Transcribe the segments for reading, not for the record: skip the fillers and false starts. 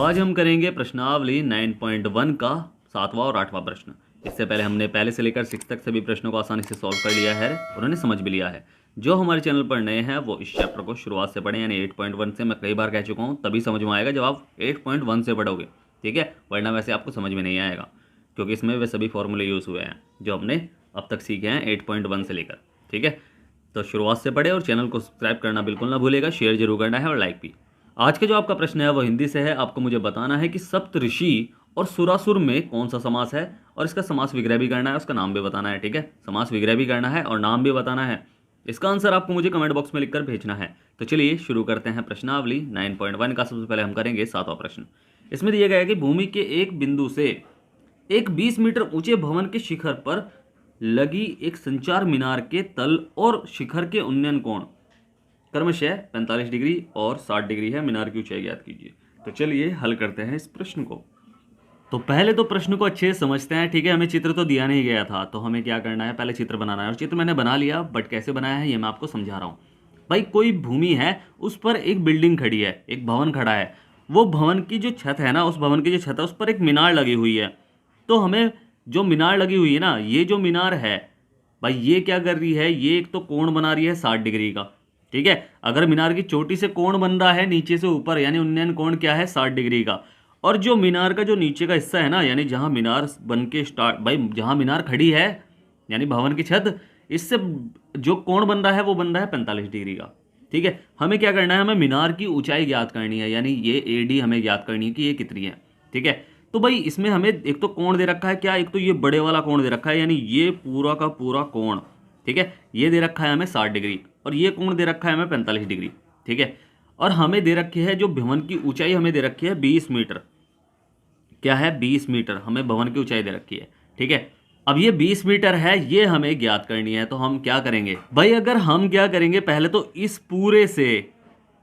आज हम करेंगे प्रश्नावली 9.1 का 7वां और 8वां प्रश्न। इससे पहले हमने पहले से लेकर 6 तक सभी प्रश्नों को आसानी से सॉल्व कर लिया है और उन्हें समझ भी लिया है। जो हमारे चैनल पर नए हैं वो इस चैप्टर को शुरुआत से पढ़ें, यानी 8.1 से। मैं कई बार कह चुका हूँ, तभी समझ में आएगा जब आप 8.1 से पढ़ोगे, ठीक है, वरना वैसे आपको समझ में नहीं आएगा, क्योंकि इसमें वे सभी फॉर्मूले यूज़ हुए हैं जो हमने अब तक सीखे हैं 8.1 से लेकर, ठीक है। तो शुरुआत से पढ़े और चैनल को सब्सक्राइब करना बिल्कुल ना भूलेगा, शेयर जरूर करना है और लाइक भी। आज का जो आपका प्रश्न है वो हिंदी से है। आपको मुझे बताना है कि सप्तऋषि और सुरासुर में कौन सा समास है, और इसका समास विग्रह भी करना है, उसका नाम भी बताना है, ठीक है। समास विग्रह भी करना है और नाम भी बताना है। इसका आंसर आपको मुझे कमेंट बॉक्स में लिखकर भेजना है। तो चलिए शुरू करते हैं प्रश्नावली 9.1 का। सबसे पहले हम करेंगे 7वां प्रश्न। इसमें दिया गया है कि भूमि के एक बिंदु से एक 20 मीटर ऊंचे भवन के शिखर पर लगी एक संचार मीनार के तल और शिखर के उन्नयन कोण क्रमशः 45 डिग्री और 60 डिग्री है। मीनार की ऊंचाई ज्ञात कीजिए। तो चलिए हल करते हैं इस प्रश्न को। तो पहले तो प्रश्न को अच्छे से समझते हैं, ठीक है। हमें चित्र तो दिया नहीं गया था, तो हमें क्या करना है, पहले चित्र बनाना है। और चित्र मैंने बना लिया, बट कैसे बनाया है ये मैं आपको समझा रहा हूँ। भाई कोई भूमि है, उस पर एक बिल्डिंग खड़ी है, एक भवन खड़ा है। वो भवन की जो छत है ना, उस भवन की जो छत है उस पर एक मीनार लगी हुई है। तो हमें जो मीनार लगी हुई है ना, ये जो मीनार है भाई, ये क्या कर रही है, ये एक तो कोण बना रही है 60 डिग्री का, ठीक है। अगर मीनार की चोटी से कोण बन रहा है नीचे से ऊपर, यानी उन्नयन कोण क्या है, 60 डिग्री का। और जो मीनार का जो नीचे का हिस्सा है ना, यानी जहां मीनार बन के स्टार्ट, भाई जहां मीनार खड़ी है यानी भवन की छत, इससे जो कोण बन रहा है वो बन रहा है 45 डिग्री का, ठीक है। हमें क्या करना है, हमें मीनार की ऊंचाई ज्ञात करनी है, यानी ये एडी हमें ज्ञात करनी है कि ये कितनी है, ठीक है। तो भाई इसमें हमें एक तो कोण दे रखा है क्या, एक तो ये बड़े वाला कोण दे रखा है, यानी ये पूरा का पूरा कोण, ठीक है, ये दे रखा है हमें 60 डिग्री, और ये कोण दे रखा है हमें 45 डिग्री, ठीक है। और हमें दे रखी है जो भवन की ऊंचाई हमें दे रखी है 20 मीटर। क्या है, 20 मीटर हमें भवन की ऊंचाई दे रखी है, ठीक है। अब ये 20 मीटर है, ये हमें ज्ञात करनी है। तो हम क्या करेंगे भाई, अगर हम क्या करेंगे, पहले तो इस पूरे से,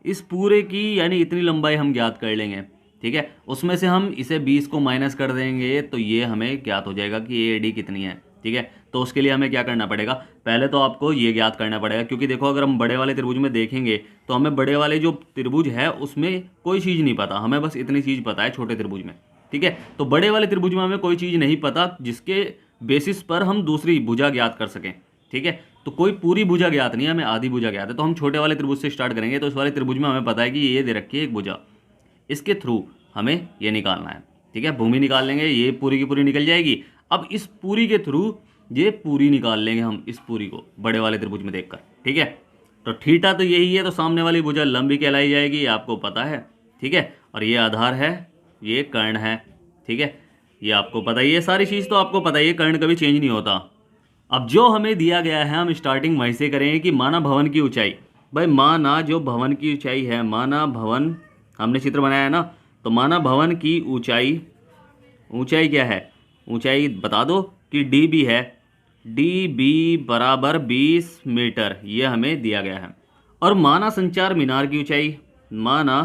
इस पूरे की यानी इतनी लंबाई हम ज्ञात कर लेंगे, ठीक है। उसमें से हम इसे 20 को माइनस कर देंगे, तो ये हमें ज्ञात हो जाएगा कि ये एडी कितनी है, ठीक है। तो उसके लिए हमें क्या करना पड़ेगा, पहले तो आपको ये ज्ञात करना पड़ेगा, क्योंकि देखो अगर हम बड़े वाले त्रिभुज में देखेंगे तो हमें बड़े वाले जो त्रिभुज है उसमें कोई चीज़ नहीं पता, हमें बस इतनी चीज़ पता है छोटे त्रिभुज में, ठीक है। तो बड़े वाले त्रिभुज में हमें कोई चीज़ नहीं पता जिसके बेसिस पर हम दूसरी भुजा ज्ञात कर सकें, ठीक है। तो कोई पूरी भुजा ज्ञात नहीं है, हमें आधी भुजा ज्ञात है। तो हम छोटे वाले त्रिभुज से स्टार्ट करेंगे। तो इस वाले त्रिभुज में हमें पता है कि ये दे रखी है एक भुजा, इसके थ्रू हमें ये निकालना है, ठीक है। भूमि निकाल लेंगे, ये पूरी की पूरी निकल जाएगी। अब इस पूरी के थ्रू ये पूरी निकाल लेंगे हम, इस पूरी को बड़े वाले त्रिभुज में देखकर, ठीक है। तो थीटा तो यही है, तो सामने वाली भुजा लंबी कहलाई जाएगी, ये आपको पता है, ठीक है। और ये आधार है, ये कर्ण है, ठीक है, ये आपको पता ही है, सारी चीज़ तो आपको पता ही है, कर्ण कभी चेंज नहीं होता। अब जो हमें दिया गया है हम स्टार्टिंग वहीं से करेंगे कि माना भवन की ऊंचाई, भाई माना जो भवन की ऊंचाई है, माना भवन, हमने चित्र बनाया है ना, तो माना भवन की ऊंचाई, ऊंचाई क्या है, ऊंचाई बता दो कि डी बी है, डी बी बराबर 20 मीटर, ये हमें दिया गया है। और माना संचार मीनार की ऊंचाई, माना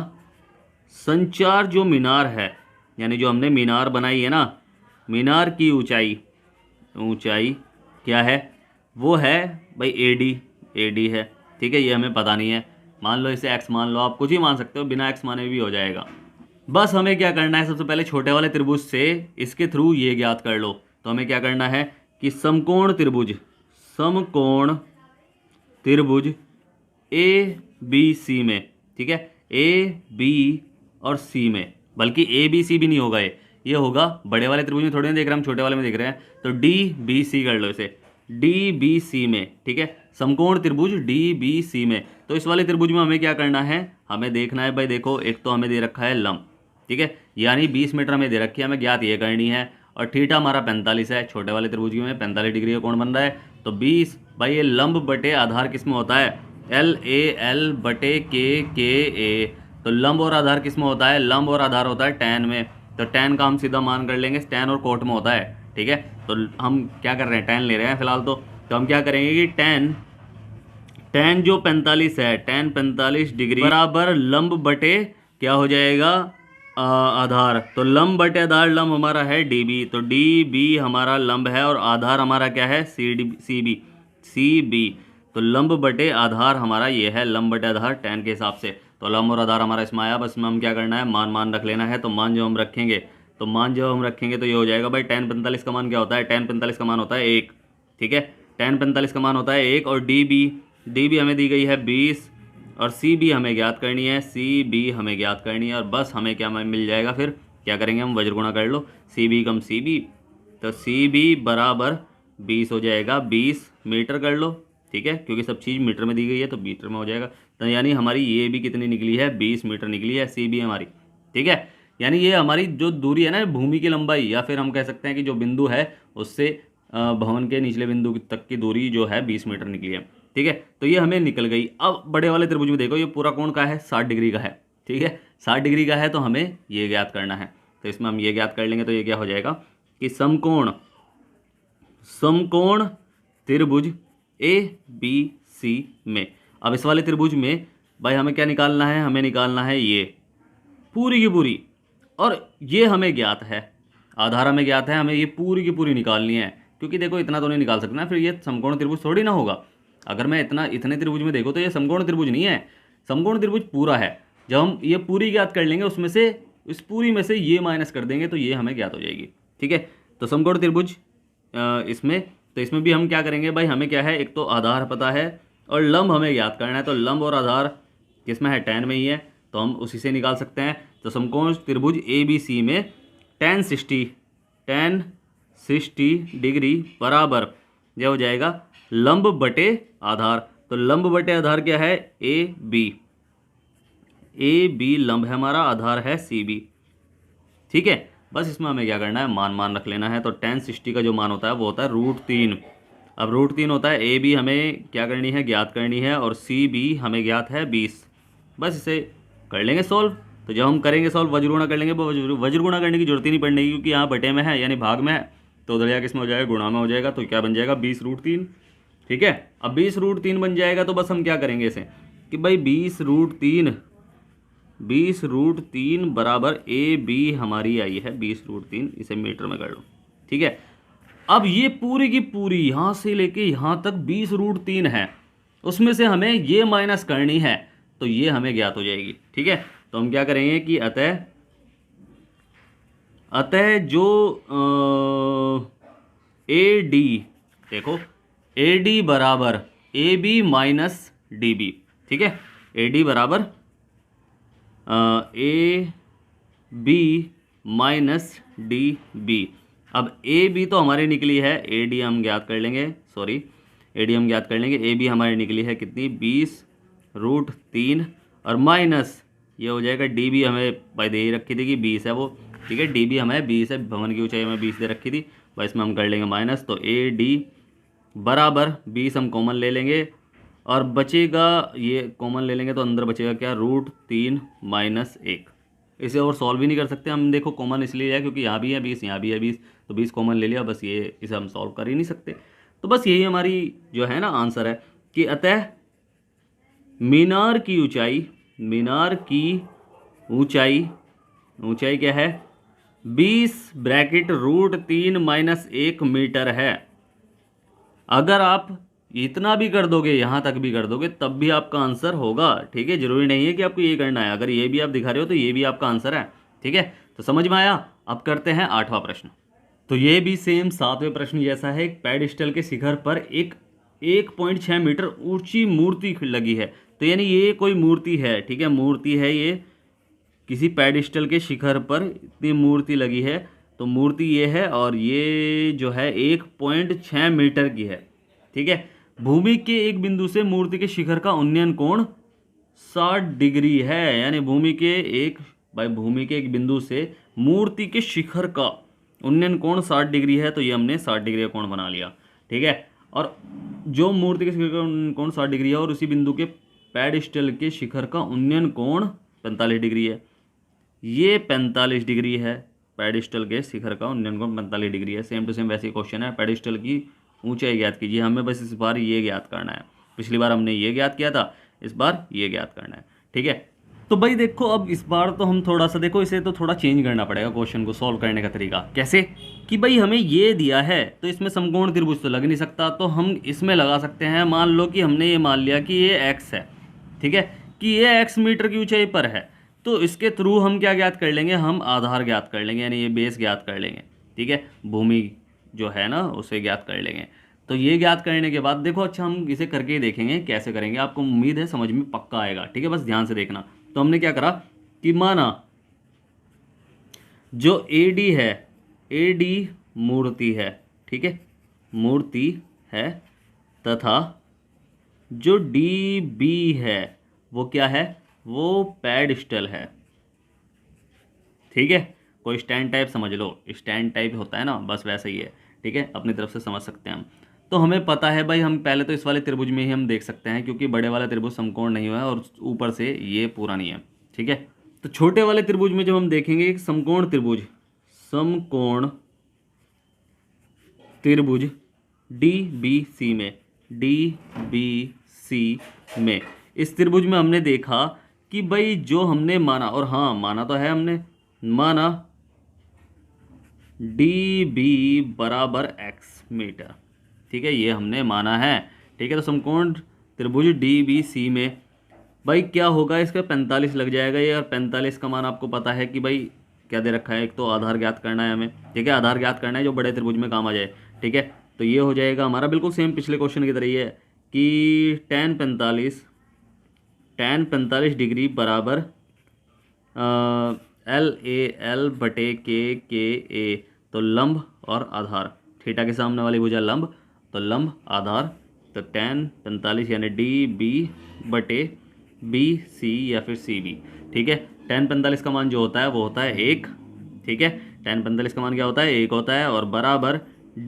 संचार जो मीनार है, यानी जो हमने मीनार बनाई है ना, मीनार की ऊंचाई, ऊंचाई क्या है, वो है भाई एडी, एडी है, ठीक है। ये हमें पता नहीं है, मान लो इसे एक्स मान लो, आप कुछ ही मान सकते हो, बिना एक्स माने भी हो जाएगा। बस हमें क्या करना है, सबसे पहले छोटे वाले त्रिभुज से इसके थ्रू ये ज्ञात कर लो। तो हमें क्या करना है कि समकोण त्रिभुज, समकोण त्रिभुज ए बी सी में, ठीक है, ए बी और सी में, बल्कि ए बी सी भी नहीं होगा, ये होगा बड़े वाले त्रिभुज में थोड़े नहीं देख रहे हम, छोटे वाले में देख रहे हैं। तो डी बी सी कर लो इसे, डी बी सी में, ठीक है, समकोण त्रिभुज डी बी सी में। तो इस वाले त्रिभुज में हमें क्या करना है, हमें देखना है भाई, देखो एक तो हमें दे रखा है लंब, ठीक है, यानी 20 मीटर हमें दे रखी है, हमें ज्ञात ये करनी है। और थीटा हमारा 45 है, छोटे वाले त्रिभुज में 45 डिग्री का कोण बन रहा है। तो 20 भाई, ये लंब बटे आधार किस में होता है, एल ए एल बटे के ए। तो लंब और आधार किस में होता है, लंब और आधार होता है टैन में। तो टैन का हम सीधा मान कर लेंगे, टैन और कोट में होता है, ठीक है। तो हम क्या कर रहे हैं, टैन ले रहे हैं फिलहाल। तो हम क्या करेंगे कि टैन, टैन जो 45 है, टैन 45 डिग्री बराबर लंब बटे क्या हो जाएगा, आधार। तो लंब बटे आधार, लंब हमारा है डी बी, तो डी बी हमारा लंब है और आधार हमारा क्या है, C D C B, C B. तो लंब बटे आधार हमारा ये है, लंब बटे आधार टैन के हिसाब से। तो लंब और आधार हमारा इसमें आया। बस में हम क्या करना है, मान रख लेना है। तो मान जो हम रखेंगे तो ये हो जाएगा भाई tan 45 का मान क्या होता है, tan 45 का मान होता है 1। ठीक है, tan 45 का मान होता है 1। और डी बी हमें दी गई है 20 और सी बी हमें ज्ञात करनी है, और बस हमें क्या मिल जाएगा, फिर क्या करेंगे हम, वज्र गुणा कर लो, सी बी कम सी बी, तो सी बी बराबर 20 हो जाएगा, 20 मीटर कर लो। ठीक है, क्योंकि सब चीज़ मीटर में दी गई है तो मीटर में हो जाएगा। तो यानी हमारी ये भी कितनी निकली है, 20 मीटर निकली है सी बी हमारी। ठीक है, यानी ये हमारी जो दूरी है ना भूमि की लंबाई, या फिर हम कह सकते हैं कि जो बिंदु है उससे भवन के निचले बिंदु तक की दूरी जो है 20 मीटर निकली है। ठीक है, तो ये हमें निकल गई। अब बड़े वाले त्रिभुज में देखो, ये पूरा कोण का है, 60 डिग्री का है। ठीक है, 60 डिग्री का है, तो हमें ये ज्ञात करना है। तो इसमें हम ये ज्ञात कर लेंगे, तो ये क्या हो जाएगा कि समकोण त्रिभुज ए बी सी में। अब इस वाले त्रिभुज में भाई हमें क्या निकालना है, हमें निकालना है ये पूरी की पूरी, और ये हमें ज्ञात है, आधार हमें ज्ञात है, हमें ये पूरी की पूरी निकालनी है। क्योंकि देखो इतना तो नहीं निकाल सकते ना, फिर ये समकोण त्रिभुज थोड़ी ना होगा। अगर मैं इतने त्रिभुज में देखो तो ये समकोण त्रिभुज नहीं है, समकोण त्रिभुज पूरा है। जब हम ये पूरी ज्ञात कर लेंगे, उसमें से इस पूरी में से ये माइनस कर देंगे, तो ये हमें ज्ञात हो जाएगी। ठीक है, तो समकोण त्रिभुज इसमें भी हम क्या करेंगे भाई, हमें क्या है, एक तो आधार पता है और लंब हमें ज्ञात करना है। तो लंब और आधार किसमें है, tan में ही है, तो हम उसी से निकाल सकते हैं। तो समकोण त्रिभुज ए बी सी में tan 60 डिग्री बराबर यह हो जाएगा लंब बटे आधार। तो लंब बटे आधार क्या है, ए बी लंब है हमारा, आधार है सी बी। ठीक है, बस इसमें हमें क्या करना है, मान रख लेना है। तो tan 60 का जो मान होता है वो होता है √3। अब √3 होता है, ए बी हमें क्या करनी है, ज्ञात करनी है, और सी बी हमें ज्ञात है 20। बस इसे कर लेंगे सॉल्व। तो जब हम करेंगे सॉल्व, वज्र गुणा कर लेंगे, वज्र गुणा करने की जरूरत ही नहीं पड़ेगी, क्योंकि यहाँ बटे में है यानी भाग में है, तो उधर जाके इसमें हो जाएगा गुणा में हो जाएगा। तो क्या बन जाएगा, 20√3। ठीक है, अब 20√3 बन जाएगा, तो बस हम क्या करेंगे इसे कि भाई 20√3 बराबर ए बी हमारी आई है 20√3, इसे मीटर में कर लो। ठीक है, अब ये पूरी की पूरी यहाँ से लेके यहाँ तक 20√3 है, उसमें से हमें ये माइनस करनी है, तो ये हमें ज्ञात हो जाएगी। ठीक है, तो हम क्या करेंगे कि अतः जो ए डी, देखो ए डी बराबर A B minus D B. ठीक है, ए डी बराबर A B minus D B. अब ए बी तो हमारी निकली है, ए डी हम ज्ञात कर लेंगे, ए बी हमारी निकली है कितनी, 20√3, और माइनस ये हो जाएगा डी बी, हमें भाई दे ही रखी थी कि 20 है वो। ठीक है, डी बी हमें 20 है, भवन की ऊंचाई हमें 20 दे रखी थी, भाई इसमें हम कर लेंगे माइनस। तो ए डी बराबर 20 हम कॉमन ले लेंगे, और बचेगा, ये कॉमन ले लेंगे तो अंदर बचेगा क्या, √3 - 1। इसे और सॉल्व भी नहीं कर सकते हम, देखो कॉमन इसलिए है क्योंकि यहाँ भी है 20, यहाँ भी है 20, तो 20 कॉमन ले लिया, बस ये इसे हम सॉल्व कर ही नहीं सकते। तो बस यही हमारी जो है ना आंसर है कि अतः मीनार की ऊंचाई क्या है, 20 (√3 - 1 मीटर है। अगर आप इतना भी कर दोगे, यहाँ तक भी कर दोगे, तब भी आपका आंसर होगा। ठीक है, जरूरी नहीं है कि आपको ये करना है, अगर ये भी आप दिखा रहे हो तो ये भी आपका आंसर है। ठीक है, तो समझ में आया। अब करते हैं 8वां प्रश्न। तो ये भी सेम 7वें प्रश्न जैसा है। एक पेडिस्टल के शिखर पर एक 1.6 मीटर ऊंची मूर्ति लगी है। तो यानी ये कोई मूर्ति है, ठीक है, मूर्ति है, ये किसी पेडिस्टल के शिखर पर इतनी मूर्ति लगी है। तो मूर्ति ये है, और ये जो है 1.6 मीटर की है। ठीक है, भूमि के एक बिंदु से मूर्ति के शिखर का उन्नयन कोण 60 डिग्री है। यानी भूमि के एक बिंदु से मूर्ति के शिखर का उन्नयन कोण 60 डिग्री है। तो ये हमने 60 डिग्री का कोण बना लिया। ठीक है, और जो मूर्ति के शिखर का उन्नयन कोण 60 डिग्री है, और उसी बिंदु के पेडिस्टल के शिखर का उन्नयन कोण 45 डिग्री है। ये 45 डिग्री है, पेडिस्टल के शिखर का उन्नयन कोण 45 डिग्री है। सेम टू सेम वैसे ही क्वेश्चन है, पेडिस्टल की ऊंचाई ज्ञात कीजिए। हमें बस इस बार ये ज्ञात करना है, पिछली बार हमने ये ज्ञात किया था, इस बार ये ज्ञात करना है। ठीक है, तो भाई देखो अब इस बार तो हम थोड़ा सा, देखो इसे तो थोड़ा चेंज करना पड़ेगा क्वेश्चन को सॉल्व करने का तरीका। कैसे कि भाई हमें ये दिया है, तो इसमें समकोण त्रिभुज तो लग नहीं सकता, तो हम इसमें लगा सकते हैं। मान लो कि हमने ये मान लिया कि ये x है, ठीक है, कि ये x मीटर की ऊंचाई पर है, तो इसके थ्रू हम क्या ज्ञात कर लेंगे, हम आधार ज्ञात कर लेंगे, यानी ये बेस ज्ञात कर लेंगे। ठीक है, भूमि जो है ना उसे ज्ञात कर लेंगे। तो ये ज्ञात करने के बाद देखो, अच्छा हम इसे करके ही देखेंगे कैसे करेंगे, आपको उम्मीद है समझ में पक्का आएगा। ठीक है, बस ध्यान से देखना। तो हमने क्या करा कि माना जो AD है, AD मूर्ति है, ठीक है, मूर्ति है, तथा जो DB है वो क्या है, वो पेडस्टल है। ठीक है, कोई स्टैंड टाइप समझ लो, स्टैंड टाइप होता है ना, बस वैसा ही है। ठीक है, अपनी तरफ से समझ सकते हैं हम। तो हमें पता है भाई, हम पहले तो इस वाले त्रिभुज में ही हम देख सकते हैं, क्योंकि बड़े वाला त्रिभुज समकोण नहीं हुआ है और ऊपर से ये पूरा नहीं है। ठीक है, तो छोटे वाले त्रिभुज में जब हम देखेंगे एक समकोण त्रिभुज, समकोण त्रिभुज DBC में, DBC में इस त्रिभुज में हमने देखा कि भाई जो हमने माना, और हाँ माना तो है हमने, माना DB बराबर x मीटर। ठीक है, ये हमने माना है। ठीक है, तो समकोण त्रिभुज DBC में भाई क्या होगा, इसका 45 लग जाएगा ये, और 45 का मान आपको पता है कि भाई क्या दे रखा है, एक तो आधार ज्ञात करना है हमें। ठीक है, आधार ज्ञात करना है जो बड़े त्रिभुज में काम आ जाए। ठीक है, तो ये हो जाएगा हमारा बिल्कुल सेम पिछले क्वेश्चन की तरह ही है कि tan 45 डिग्री बराबर LAL बटे KA, तो लंब और आधार, थीटा के सामने वाली भुजा लंब, तो लंब आधार, तो tan 45 यानी DB बटे BC या फिर CB। ठीक है, tan 45 का मान जो होता है वो होता है 1। ठीक है, tan 45 का मान क्या होता है, 1 होता है, और बराबर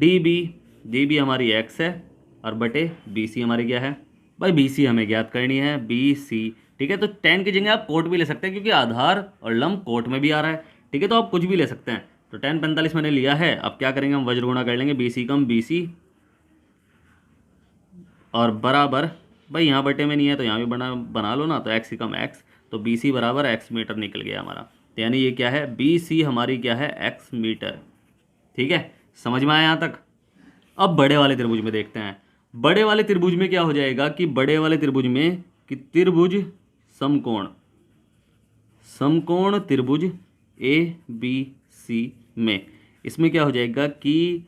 DB हमारी x है, और बटे BC हमारी क्या है भाई, BC हमें ज्ञात करनी है, BC। ठीक है, तो tan की जगह आप कोट भी ले सकते हैं, क्योंकि आधार और लंब कोट में भी आ रहा है। ठीक है, तो आप कुछ भी ले सकते हैं। तो tan 45 मैंने लिया है, अब क्या करेंगे हम, वज्र गुणा कर लेंगे, BC कम BC, और बराबर भाई यहाँ बटे में नहीं है तो यहाँ भी बना लो ना, तो x कम x, तो BC बराबर x मीटर निकल गया हमारा। तो यानी ये क्या है, BC हमारी क्या है, x मीटर। ठीक है, समझ में आया यहाँ तक। अब बड़े वाले त्रिभुज में देखते हैं। बड़े वाले त्रिभुज में क्या हो जाएगा कि बड़े वाले त्रिभुज में कि त्रिभुज समकोण त्रिभुज ABC में, इसमें क्या हो जाएगा कि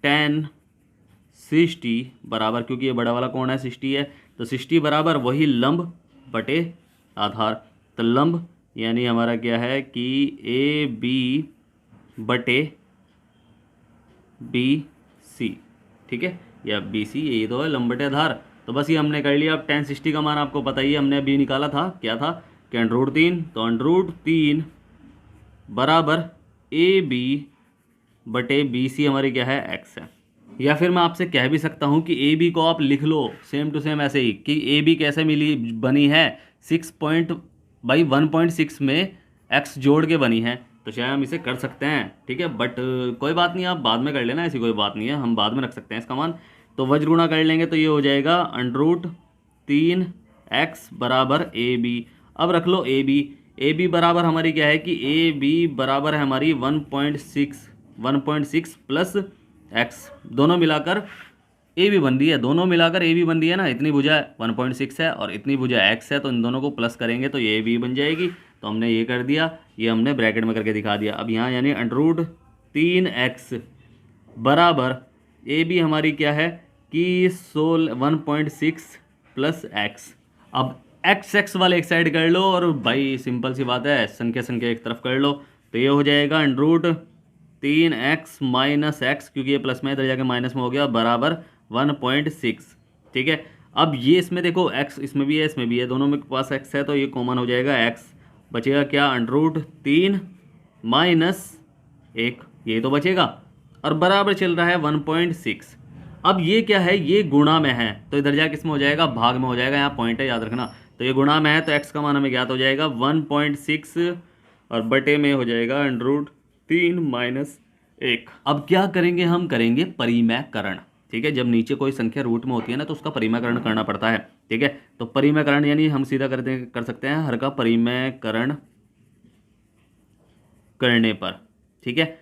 tan 60 बराबर, क्योंकि ये बड़ा वाला कोण है 60 है, तो 60 बराबर वही लंब बटे आधार, तो लंब यानी हमारा क्या है कि AB बटे BC। ठीक है, या BC ये तो है लंब बटे आधार। तो बस ये हमने कर लिया। अब tan 60 का मान आपको पता ही है, हमने अभी निकाला था, क्या था कि √3, तो √3 बराबर AB बटे BC हमारी क्या है, x है। या फिर मैं आपसे कह भी सकता हूँ कि AB को आप लिख लो सेम टू सेम ऐसे ही, कि AB कैसे बनी है, 1.6 में x जोड़ के बनी है, तो शायद हम इसे कर सकते हैं। ठीक है, बट कोई बात नहीं, आप बाद में कर लेना, ऐसी कोई बात नहीं है, हम बाद में रख सकते हैं इसका मान। तो वज्र गुणा कर लेंगे तो ये हो जाएगा √3x बराबर AB। अब रख लो AB बराबर हमारी क्या है कि AB बराबर है हमारी 1.6 प्लस x, दोनों मिलाकर AB बन रही है, दोनों मिलाकर AB बन रही है ना, इतनी भुजा 1.6 है और इतनी भुजा x है, तो इन दोनों को प्लस करेंगे तो ये AB बन जाएगी। तो हमने ये कर दिया, ये हमने ब्रैकेट में करके दिखा दिया। अब यहाँ यानी √3x बराबर AB हमारी क्या है कि 1.6 प्लस x। अब x वाले एक साइड कर लो, और भाई सिंपल सी बात है, संख्या एक तरफ कर लो, तो ये हो जाएगा √3x माइनस x, क्योंकि ये प्लस में इधर जाके माइनस में हो गया, बराबर 1.6। ठीक है, अब ये इसमें देखो x इसमें भी है इसमें भी है, दोनों में पास x है, तो ये कॉमन हो जाएगा, x बचेगा क्या, √3 माइनस 1, ये तो बचेगा, और बराबर चल रहा है 1.6। अब ये क्या है, ये गुणा में है, तो इधर जाके इसमें हो जाएगा भाग में हो जाएगा, यहाँ पॉइंट है याद रखना। तो ये गुणा में है, तो x का मान हमें ज्ञात हो जाएगा 1.6, और बटे में हो जाएगा √3 माइनस 1। अब क्या करेंगे, हम करेंगे परिमेयकरण। ठीक है, जब नीचे कोई संख्या रूट में होती है ना, तो उसका परिमेयकरण करना पड़ता है। ठीक है, तो परिमेयकरण यानी हम सीधा कर सकते हैं हर का परिमेयकरण करने पर। ठीक है,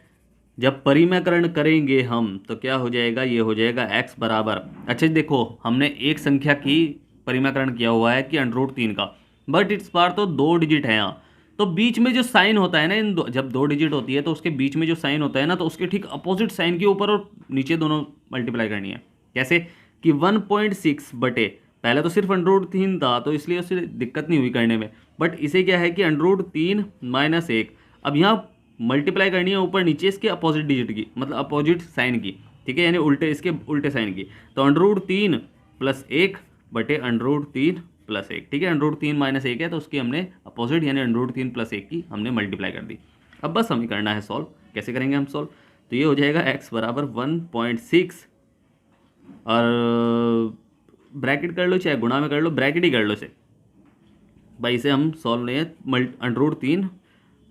जब परिमेयकरण करेंगे हम तो क्या हो जाएगा, ये हो जाएगा x बराबर, अच्छा देखो हमने एक संख्या की परिमेयकरण किया हुआ है कि √3 का, बट इस बार तो 2 डिजिट है यहाँ, तो बीच में जो साइन होता है ना जब 2 डिजिट होती है तो उसके बीच में जो साइन होता है ना, तो उसके ठीक अपोजिट साइन के ऊपर और नीचे दोनों मल्टीप्लाई करनी है। कैसे कि 1.6 बटे, पहले तो सिर्फ √3 था तो इसलिए उसे दिक्कत नहीं हुई करने में, बट इसे क्या है कि √3 - 1, अब यहाँ मल्टीप्लाई करनी है ऊपर नीचे इसके अपोजिट डिजिट की, मतलब अपोजिट साइन की, ठीक है, यानी उल्टे, इसके उल्टे साइन की। तो √3 + 1 बटे √3 + 1, ठीक है, √3 - 1 है तो उसकी हमने अपोजिट यानी √3 + 1 की हमने मल्टीप्लाई कर दी। अब बस हमें करना है सॉल्व। कैसे करेंगे हम सॉल्व? तो ये हो जाएगा x बराबर 1.6 और ब्रैकेट कर लो, चाहे गुणा में कर लो, ब्रैकेट ही कर लो इसे भाई। इसे हम सॉल्व नहीं है √3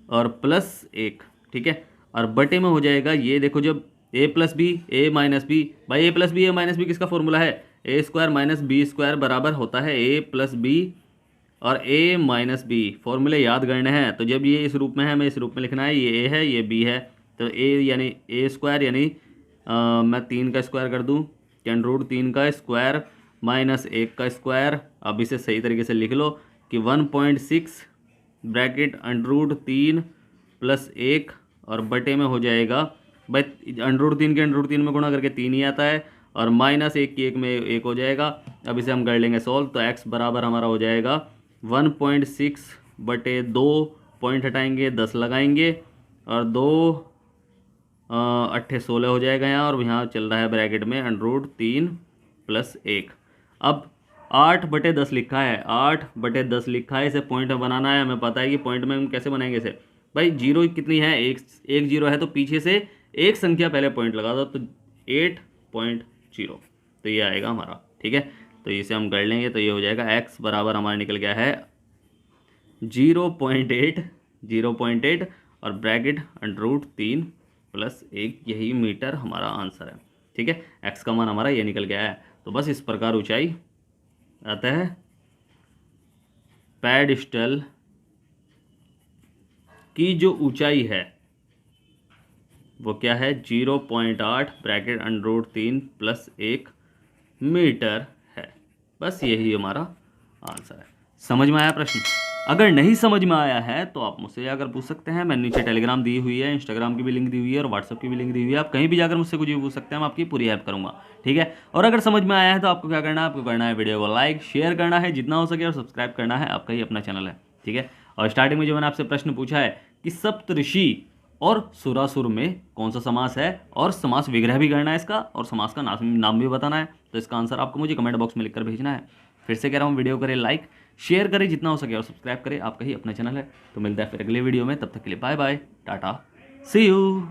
और +1, ठीक है, और बटे में हो जाएगा ये देखो, जब a + b a - b, भाई a + b a - b किसका फॉर्मूला है? a² - b² बराबर होता है a + b और a - b। फॉर्मूले याद करने हैं, तो जब ये इस रूप में है हमें इस रूप में लिखना है, ये a है ये b है, तो a यानी a² यानी मैं 3 का स्क्वायर कर दूँ, √3 का स्क्वायर -1 का स्क्वायर। अब इसे सही तरीके से लिख लो कि 1.6 ब्रैकेट √3 + 1 और बटे में हो जाएगा भाई √3 के √3 में गुणा करके 3 ही आता है, और -1 की 1 में 1 हो जाएगा। अब इसे हम कर लेंगे सॉल्व, तो x बराबर हमारा हो जाएगा 1.6 बटे 2, पॉइंट हटाएंगे 10 लगाएंगे, और 2 8 16 हो जाएगा यहाँ, और यहाँ चल रहा है ब्रैकेट में √3 + 1। अब 8/10 लिखा है, 8/10 लिखा है, इसे पॉइंट में बनाना है। हमें पता है कि पॉइंट में हम कैसे बनाएंगे इसे भाई। जीरो कितनी है? एक जीरो है, तो पीछे से एक संख्या पहले पॉइंट लगा दो, तो 8.0, तो ये आएगा हमारा, ठीक है। तो इसे हम कर लेंगे, तो ये हो जाएगा x बराबर हमारा निकल गया है 0.8 और ब्रैकेट √3 + 1, यही मीटर हमारा आंसर है, ठीक है। x का मान हमारा ये निकल गया है। तो बस इस प्रकार ऊंचाई आता है पेडिस्टल की जो ऊंचाई है वो क्या है? 0.8 ब्रैकेट √3 + 1 मीटर है। बस यही हमारा आंसर है। समझ में आया प्रश्न? अगर नहीं समझ में आया है तो आप मुझसे जाकर पूछ सकते हैं। मैंने नीचे टेलीग्राम दी हुई है, इंस्टाग्राम की भी लिंक दी हुई है और व्हाट्सअप की भी लिंक दी हुई है। आप कहीं भी जाकर मुझसे कुछ भी पूछ सकते हैं, मैं आपकी पूरी हेल्प करूंगा, ठीक है। और अगर समझ में आया है तो आपको क्या करना है? आपको करना है वीडियो को लाइक शेयर करना है जितना हो सके, और सब्सक्राइब करना है, आपका ही अपना चैनल है, ठीक है। और स्टार्टिंग में जो मैंने आपसे प्रश्न पूछा है कि सप्तऋषि और सुरासुर में कौन सा समास है, और समास विग्रह भी करना है इसका, और समास का नाम भी बताना है। तो इसका आंसर आपको मुझे कमेंट बॉक्स में लिखकर भेजना है। फिर से कह रहा हूँ, वीडियो करें लाइक, शेयर करें जितना हो सके, और सब्सक्राइब करें, आपका ही अपना चैनल है। तो मिलता है फिर अगले वीडियो में, तब तक के लिए bye bye, tata, see you.